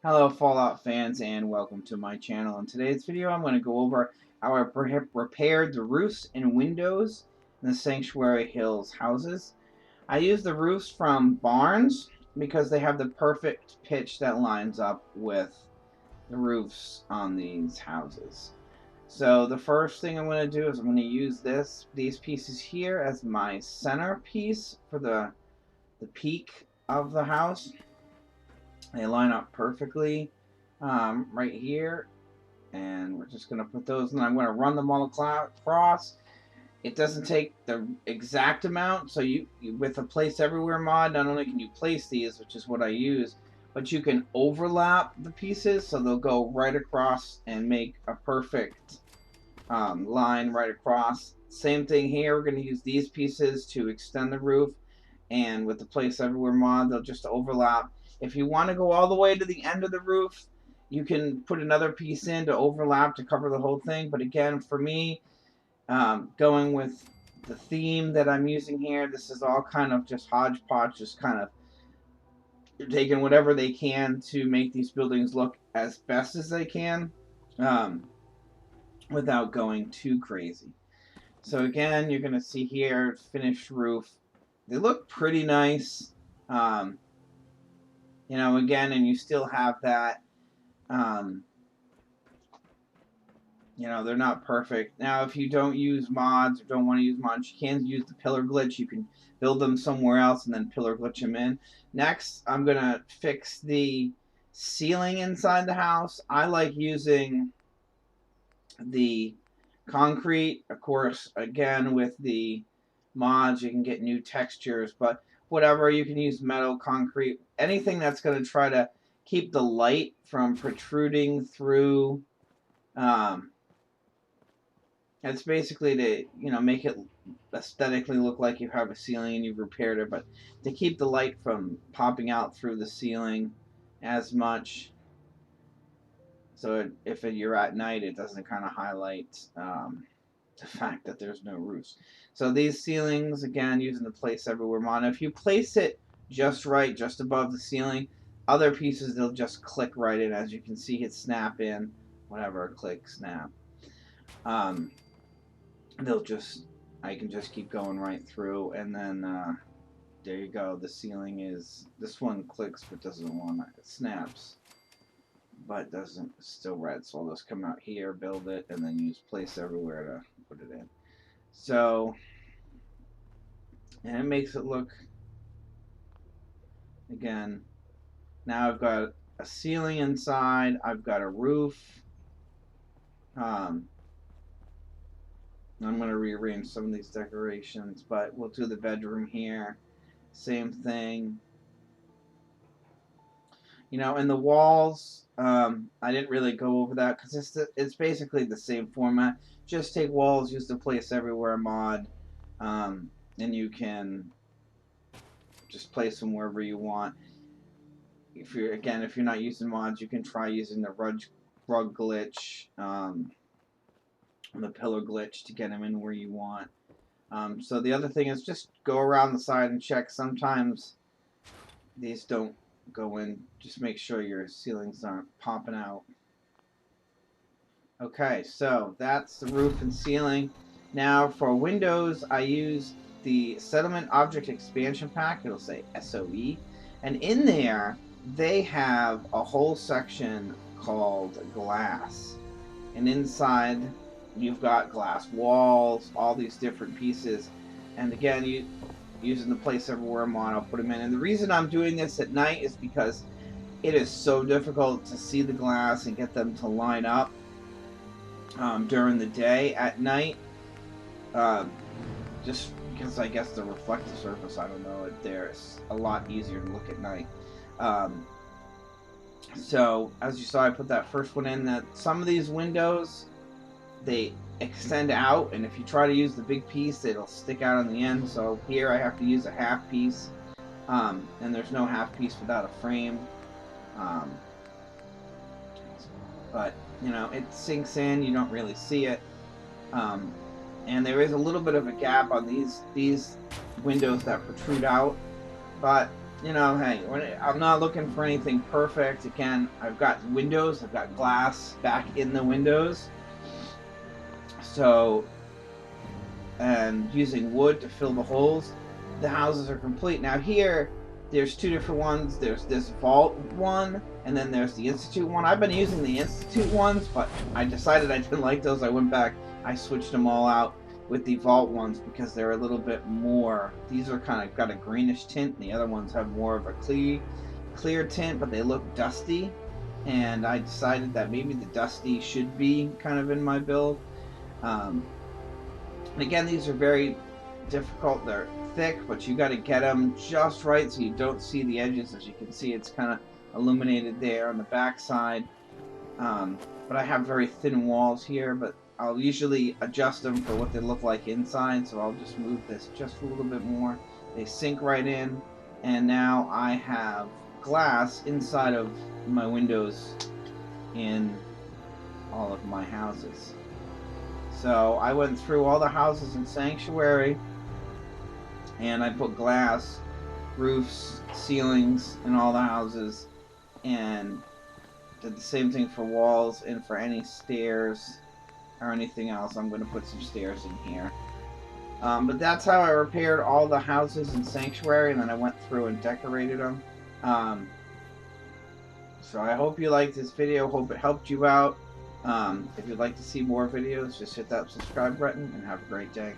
Hello Fallout fans and welcome to my channel. In today's video I'm going to go over how I repaired the roofs and windows in the Sanctuary Hills houses. I use the roofs from barns because they have the perfect pitch that lines up with the roofs on these houses. So the first thing I'm going to do is I'm going to use these pieces here as my center piece for the peak of the house. They line up perfectly right here, and we're just going to put those, and I'm going to run them all across. It doesn't take the exact amount, so you with a place everywhere mod, not only can you place these, which is what I use, but you can overlap the pieces so they'll go right across and make a perfect line right across. Same thing here, we're going to use these pieces to extend the roof, and with the place everywhere mod, they'll just overlap. If you want to go all the way to the end of the roof, you can put another piece in to overlap to cover the whole thing. But again, for me, going with the theme that I'm using here, this is all kind of just hodgepodge, just kind of taking whatever they can to make these buildings look as best as they can without going too crazy. So again, you're going to see here, finished roof. They look pretty nice. You know, again, and you still have that, you know, they're not perfect. Now, if you don't use mods or don't want to use mods, you can use the pillar glitch. You can build them somewhere else and then pillar glitch them in. Next, I'm going to fix the ceiling inside the house. I like using the concrete. Of course, again, with the mods, you can get new textures, but whatever, you can use metal, concrete, anything that's going to try to keep the light from protruding through. It's basically to, you know, make it aesthetically look like you have a ceiling and you've repaired it, but to keep the light from popping out through the ceiling as much. So if you're at night, it doesn't kind of highlight the fact that there's no roofs. So these ceilings, again, using the place everywhere mod. If you place it just right, just above the ceiling, other pieces, they'll just click right in. As you can see, hit snap in, whatever, click, snap. They'll just, I can just keep going right through, and then there you go. The ceiling is, this one clicks but doesn't want to, it snaps but doesn't, it's still red, so I'll just come out here, build it, and then use place everywhere to put it in. So, and it makes it look, again, now I've got a ceiling inside, I've got a roof. I'm going to rearrange some of these decorations, but we'll do the bedroom here. Same thing. You know, and the walls, I didn't really go over that because it's basically the same format. Just take walls, use the place everywhere mod, and you can just place them wherever you want. If you're not using mods, you can try using the rug glitch, the pillar glitch to get them in where you want. So the other thing is just go around the side and check. Sometimes these don't go in. Just make sure your ceilings aren't popping out. Okay, so that's the roof and ceiling. Now for windows, I use the Settlement Object Expansion Pack. It'll say SOE, and in there they have a whole section called glass, and inside you've got glass walls, all these different pieces. And again, using the place everywhere mod, I'll put them in. And the reason I'm doing this at night is because it is so difficult to see the glass and get them to line up during the day. At night, just because I guess the reflective surface, I don't know, there's a lot easier to look at night. So as you saw, I put that first one in. That some of these windows, they extend out, and if you try to use the big piece, it'll stick out on the end. So here I have to use a half piece, and there's no half piece without a frame. But you know, it sinks in, you don't really see it, and there is a little bit of a gap on these windows that protrude out, but you know, hey, I'm not looking for anything perfect. Again, I've got windows, I've got glass back in the windows. So, and using wood to fill the holes, the houses are complete. Now here, there's two different ones. There's this vault one, and then there's the Institute one. I've been using the Institute ones, but I decided I didn't like those. I went back, I switched them all out with the vault ones because they're a little bit more, these are kind of got a greenish tint, and the other ones have more of a clear tint, but they look dusty. And I decided that maybe the dusty should be kind of in my build. And again, these are very difficult. They're thick, but you got to get them just right so you don't see the edges. As you can see, it's kind of illuminated there on the back side. But I have very thin walls here, but I'll usually adjust them for what they look like inside, so I'll just move this just a little bit more. They sink right in, and now I have glass inside of my windows in all of my houses. So I went through all the houses in Sanctuary, and I put glass, roofs, ceilings in all the houses, and did the same thing for walls and for any stairs or anything else. I'm going to put some stairs in here. But that's how I repaired all the houses in Sanctuary, and then I went through and decorated them. So I hope you liked this video. Hope it helped you out. If you'd like to see more videos, just hit that subscribe button and have a great day.